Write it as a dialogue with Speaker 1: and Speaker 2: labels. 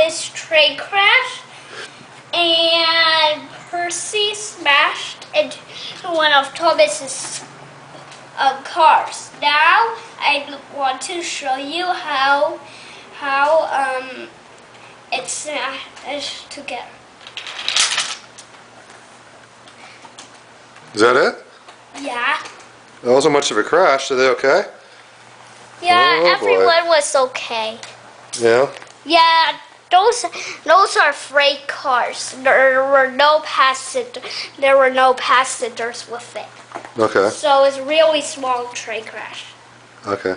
Speaker 1: Thomas train crashed, and Percy smashed into one of Thomas's cars. Now I want to show you how it's smashed together.
Speaker 2: Is that it?
Speaker 1: Yeah.
Speaker 2: That wasn't much of a crash. Are they okay?
Speaker 1: Yeah,
Speaker 2: Oh,
Speaker 1: everyone was okay.
Speaker 2: Yeah.
Speaker 1: Yeah, those are freight cars. There were no passengers with it.
Speaker 2: Okay.
Speaker 1: So it's a really small train crash.
Speaker 2: Okay.